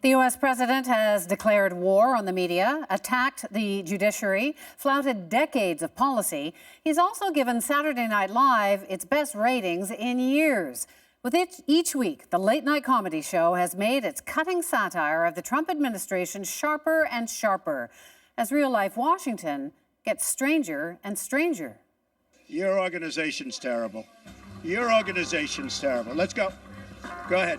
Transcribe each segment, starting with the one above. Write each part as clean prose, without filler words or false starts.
The U.S. president has declared war on the media, attacked the judiciary, flouted decades of policy. He's also given Saturday Night Live its best ratings in years. With each week, the late-night comedy show has made its cutting satire of the Trump administration sharper and sharper, as real-life Washington gets stranger and stranger. Your organization's terrible. Your organization's terrible. Let's go. Go ahead.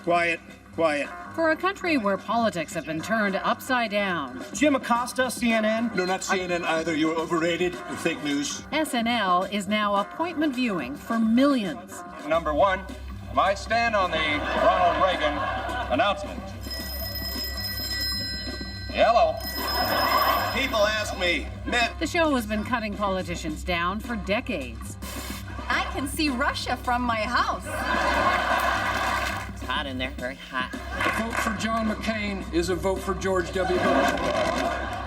Quiet. Quiet. For a country where politics have been turned upside down. Jim Acosta, CNN. No, not CNN either. You're overrated. Fake news. SNL is now appointment viewing for millions. Number one, my stand on the Ronald Reagan announcement. Yellow. People ask me, The show has been cutting politicians down for decades. I can see Russia from my house. It's hot in there, very hot. A vote for John McCain is a vote for George W. Bush.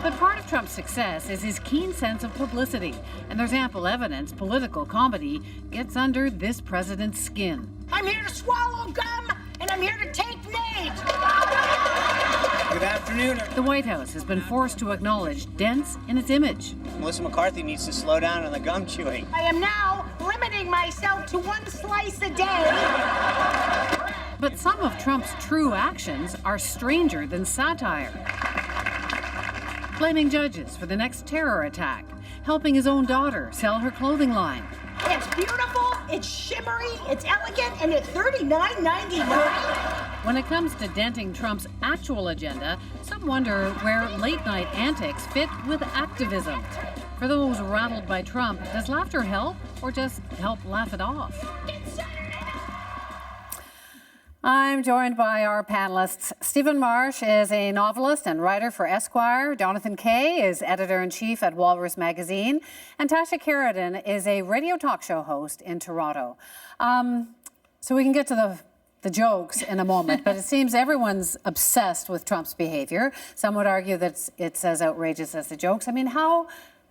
But part of Trump's success is his keen sense of publicity, and there's ample evidence political comedy gets under this president's skin. I'm here to swallow gum, and I'm here to take names. Good afternoon. The White House has been forced to acknowledge dents in its image. Melissa McCarthy needs to slow down on the gum chewing. I am now limiting myself to one slice a day. But some of Trump's true actions are stranger than satire. Blaming judges for the next terror attack, helping his own daughter sell her clothing line. It's beautiful, it's shimmery, it's elegant, and it's $39.99. When it comes to denting Trump's actual agenda, some wonder where late-night antics fit with activism. For those rattled by Trump, does laughter help or just help laugh it off? I'm joined by our panelists. Stephen Marsh is a novelist and writer for Esquire. Jonathan Kay is editor-in-chief at Walrus Magazine. And Tasha Keraden is a radio talk show host in Toronto. So we can get to the jokes in a moment, but it seems everyone's obsessed with Trump's behavior. Some would argue that it's as outrageous as the jokes. I mean,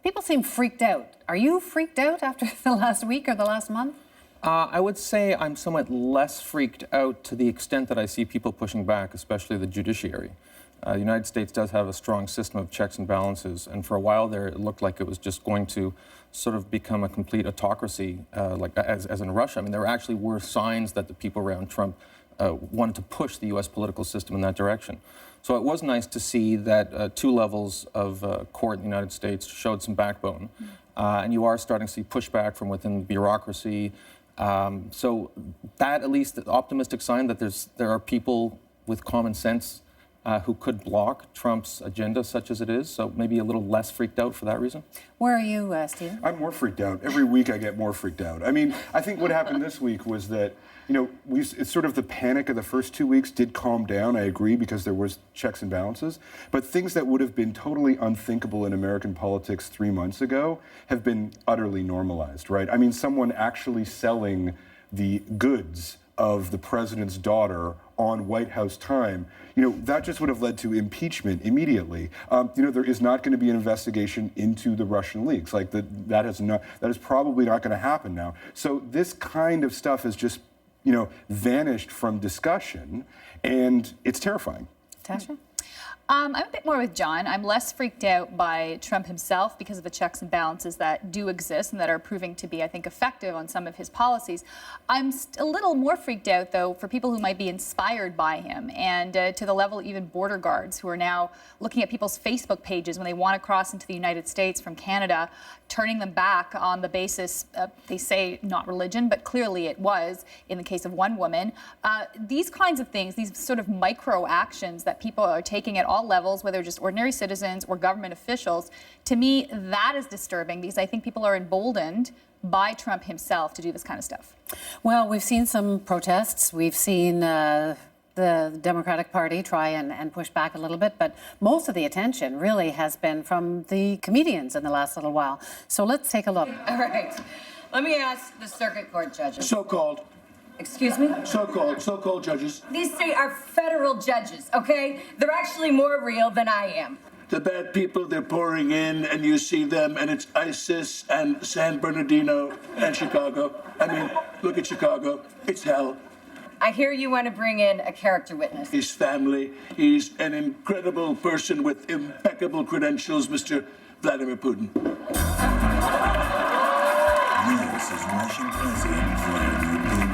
people seem freaked out. Are you freaked out after the last week or the last month? I would say I'm somewhat less freaked out to the extent that I see people pushing back, especially the judiciary. The United States does have a strong system of checks and balances, and for a while there it looked like it was just going to sort of become a complete autocracy, like as in Russia. I mean, there actually were signs that the people around Trump wanted to push the U.S. political system in that direction. So it was nice to see that two levels of court in the United States showed some backbone, and you are starting to see pushback from within the bureaucracy. So that, at least, the optimistic sign that there are people with common sense who could block Trump's agenda, such as it is. So maybe a little less freaked out for that reason. Where are you, Stephen? I'm more freaked out. Every week I get more freaked out. I mean, I think what happened this week was that, it's sort of the panic of the first 2 weeks did calm down, I agree, because there was checks and balances. But things that would have been totally unthinkable in American politics 3 months ago have been utterly normalized, right? I mean, someone actually selling the goods of the president's daughter on White House time, that just would have led to impeachment immediately. There is not going to be an investigation into the Russian leaks. Like that is probably not going to happen now. So this kind of stuff has just, vanished from discussion, and it's terrifying. Tasha? I'm a bit more with John. I'm less freaked out by Trump himself because of the checks and balances that do exist and that are proving to be, I think, effective on some of his policies. I'm a little more freaked out, though, for people who might be inspired by him, and to the level even border guards who are now looking at people's Facebook pages when they want to cross into the United States from Canada, turning them back on the basis, they say not religion, but clearly it was in the case of one woman. These kinds of things, these sort of micro actions that people are taking at all levels, whether just ordinary citizens or government officials, to me, that is disturbing because I think people are emboldened by Trump himself to do this kind of stuff. Well, we've seen some protests. We've seen the Democratic Party try and push back a little bit, but most of the attention really has been from the comedians in the last little while. So let's take a look. All right. Let me ask the circuit court judges. So-called. Excuse me? So-called judges. These three are federal judges, okay? They're actually more real than I am. The bad people, they're pouring in, and you see them, and it's ISIS and San Bernardino and Chicago. I mean, look at Chicago. It's hell. I hear you want to bring in a character witness. His family. He's an incredible person with impeccable credentials, Mr. Vladimir Putin. This is Russian President Vladimir Putin.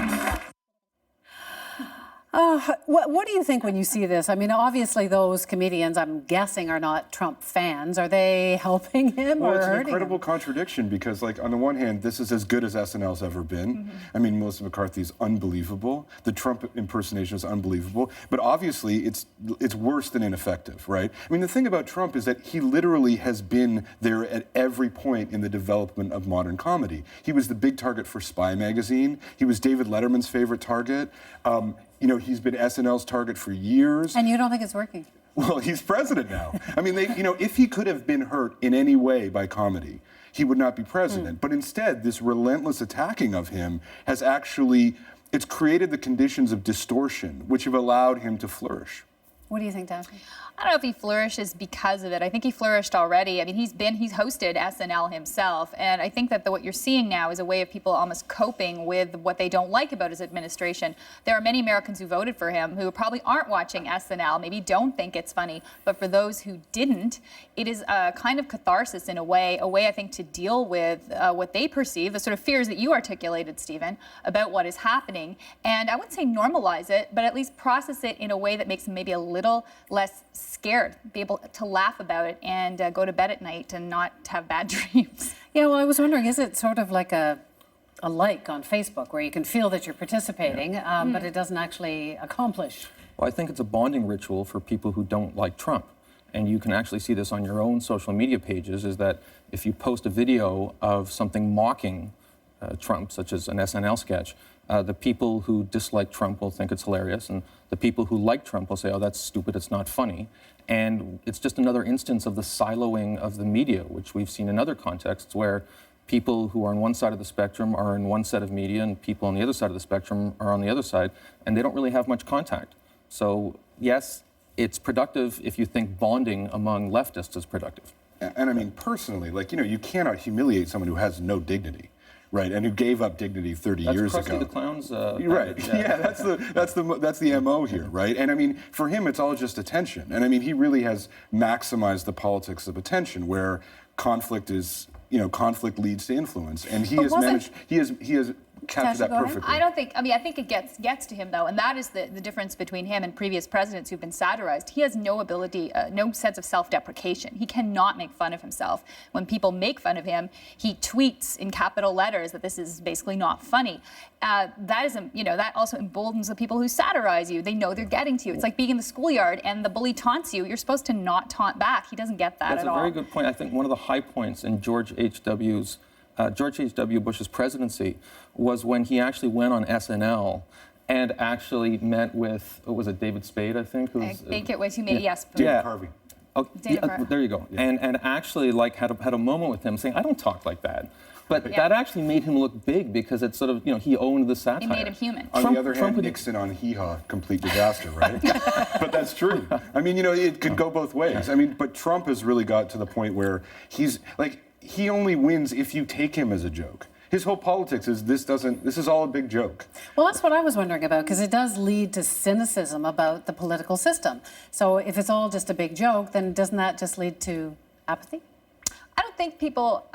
What do you think when you see this? I mean, obviously those comedians, I'm guessing, are not Trump fans. Are they helping him Well, or it's an hurting incredible him? contradiction because, like, on the one hand, this is as good as SNL's ever been. I mean, Melissa McCarthy's unbelievable. The Trump impersonation is unbelievable. But obviously, it's worse than ineffective, right? I mean, the thing about Trump is that he literally has been there at every point in the development of modern comedy. He was the big target for Spy magazine. He was David Letterman's favorite target. You know, he's been SNL's target for years. And you don't think it's working? Well, he's president now. I mean, if he could have been hurt in any way by comedy, he would not be president. But instead, this relentless attacking of him has actually, it's created the conditions of distortion, which have allowed him to flourish. What do you think, Daphne? I don't know if he flourishes because of it. I think he flourished already. I mean, he's hosted SNL himself, and I think that what you're seeing now is a way of people almost coping with what they don't like about his administration. There are many Americans who voted for him who probably aren't watching SNL, maybe don't think it's funny, but for those who didn't, it is a kind of catharsis in a way I think to deal with what they perceive, the sort of fears that you articulated, Stephen, about what is happening. And I wouldn't say normalize it, but at least process it in a way that makes them maybe a little less scared, be able to laugh about it and go to bed at night and not have bad dreams. Yeah, well, I was wondering, is it sort of like a like on Facebook where you can feel that you're participating, but it doesn't actually accomplish? Well, I think it's a bonding ritual for people who don't like Trump. And you can actually see this on your own social media pages, is that if you post a video of something mocking Trump, such as an SNL sketch, the people who dislike Trump will think it's hilarious, and the people who like Trump will say, oh, that's stupid, it's not funny. And it's just another instance of the siloing of the media, which we've seen in other contexts where people who are on one side of the spectrum are in one set of media and people on the other side of the spectrum are on the other side, and they don't really have much contact. So yes, it's productive if you think bonding among leftists is productive. And I mean, personally, like, you cannot humiliate someone who has no dignity. Right, and who gave up dignity 30 years ago. That's Krusty the Clown's right, yeah, that's the MO here, right? And I mean, for him, it's all just attention. And I mean, he really has maximized the politics of attention, where conflict is, conflict leads to influence, and he has managed. He has captured that perfectly. I think it gets to him though, and that is the difference between him and previous presidents who've been satirized. He has no ability, no sense of self-deprecation. He cannot make fun of himself. When people make fun of him, he tweets in capital letters that this is basically not funny. That is, that also emboldens the people who satirize you. They know they're getting to you. It's like being in the schoolyard and the bully taunts you. You're supposed to not taunt back. He doesn't get that at all. That's a very good point. I think one of the high points in George H.W. Bush's presidency was when he actually went on SNL and actually met with, was it David Spade, I think? I think it was, who made, yes. David Harvey. Oh, there you go. Yeah. And actually had a moment with him saying, I don't talk like that. But that actually made him look big because it's sort of, he owned the satire. It made him human. On the other hand, Nixon on Hee Haw, complete disaster, right? But that's true. I mean, it could go both ways. I mean, but Trump has really got to the point where he's like, he only wins if you take him as a joke. His whole politics is this is all a big joke. Well, that's what I was wondering about, because it does lead to cynicism about the political system. So if it's all just a big joke, then doesn't that just lead to apathy? I think people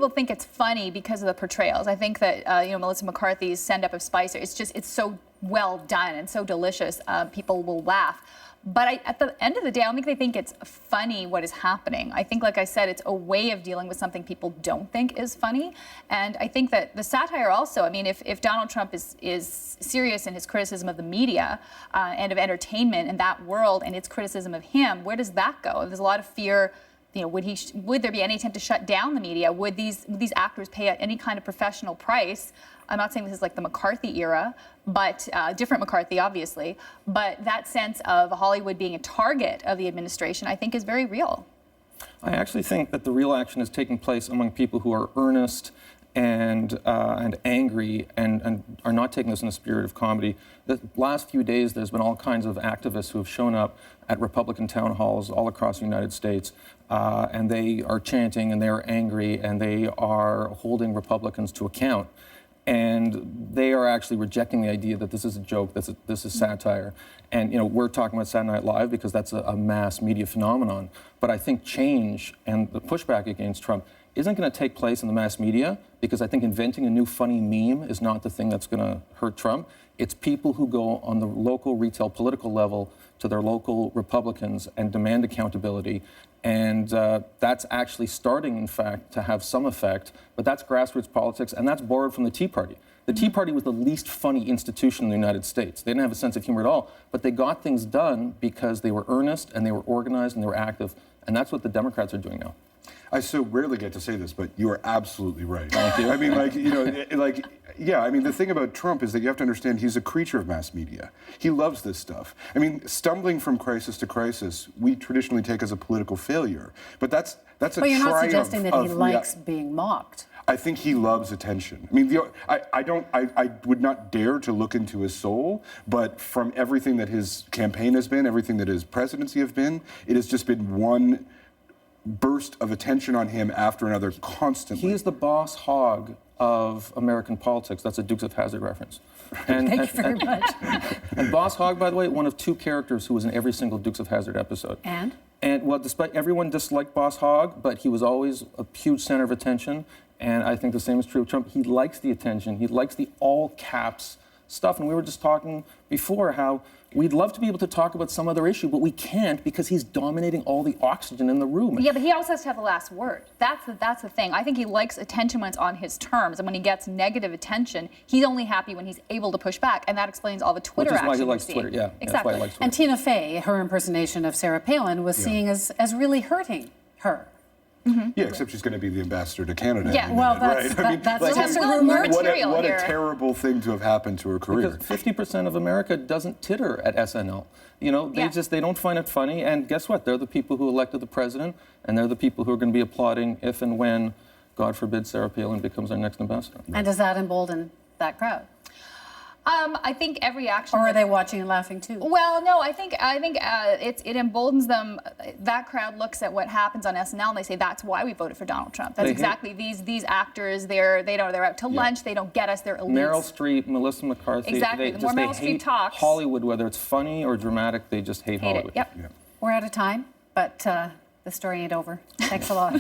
think it's funny because of the portrayals. I think that, Melissa McCarthy's send-up of Spicer, it's so well done and so delicious, people will laugh. But at the end of the day, I don't think they think it's funny what is happening. I think, like I said, it's a way of dealing with something people don't think is funny. And I think that the satire also, I mean, if Donald Trump is serious in his criticism of the media and of entertainment and that world and its criticism of him, where does that go? There's a lot of fear. Would there be any attempt to shut down the media? Would these actors pay any kind of professional price? I'm not saying this is like the McCarthy era, but different McCarthy, obviously. But that sense of Hollywood being a target of the administration, I think, is very real. I actually think that the real action is taking place among people who are earnest and angry and are not taking this in a spirit of comedy. The last few days, there's been all kinds of activists who have shown up at Republican town halls all across the United States, and they are chanting and they are angry and they are holding Republicans to account. And they are actually rejecting the idea that this is a joke, this is satire. And we're talking about Saturday Night Live because that's a mass media phenomenon. But I think change and the pushback against Trump isn't going to take place in the mass media, because I think inventing a new funny meme is not the thing that's going to hurt Trump. It's people who go on the local retail political level to their local Republicans and demand accountability. And that's actually starting, in fact, to have some effect. But that's grassroots politics, and that's borrowed from the Tea Party. The Tea Party was the least funny institution in the United States. They didn't have a sense of humor at all, but they got things done because they were earnest and they were organized and they were active. And that's what the Democrats are doing now. I so rarely get to say this, but you are absolutely right. Thank you. I mean, yeah, I mean, the thing about Trump is that you have to understand he's a creature of mass media. He loves this stuff. I mean, stumbling from crisis to crisis, we traditionally take as a political failure. But that's a triumph. But you're not suggesting that he likes being mocked. I think he loves attention. I mean, I would not dare to look into his soul, but from everything that his campaign has been, everything that his presidency has been, it has just been one burst of attention on him after another constantly. He is the boss hog of American politics. That's a Dukes of Hazzard reference. Thank you very much. And Boss Hogg, by the way, one of two characters who was in every single Dukes of Hazzard episode. And well, despite everyone disliked Boss Hogg, but he was always a huge center of attention. And I think the same is true of Trump. He likes the attention. He likes the all caps stuff. And we were just talking before how we'd love to be able to talk about some other issue, but we can't because he's dominating all the oxygen in the room. Yeah, but he also has to have the last word. That's the thing. I think he likes attention when it's on his terms, and when he gets negative attention, he's only happy when he's able to push back, and that explains all the Twitter action. Which is why he likes we're Twitter, seeing. yeah. Exactly. That's why he likes Twitter. And Tina Fey, her impersonation of Sarah Palin, was seen as really hurting her. Yeah, except she's going to be the ambassador to Canada. Yeah, well, that's, right? I mean, that's like, just a rumor. What a terrible thing to have happened to her career. Because 50% of America doesn't titter at SNL. They don't find it funny. And guess what? They're the people who elected the president, and they're the people who are going to be applauding if and when, God forbid, Sarah Palin becomes our next ambassador. And does that embolden that crowd? I think every action. Or are they watching and laughing too? Well, no, I think it emboldens them. That crowd looks at what happens on SNL and they say that's why we voted for Donald Trump. That's exactly these actors. They're out to lunch. They don't get us. They're elites. Meryl Streep, Melissa McCarthy. Exactly. The more Meryl Streep talks, Hollywood, whether it's funny or dramatic, they just hate Hollywood. Yep. We're out of time, but the story ain't over. Thanks a lot.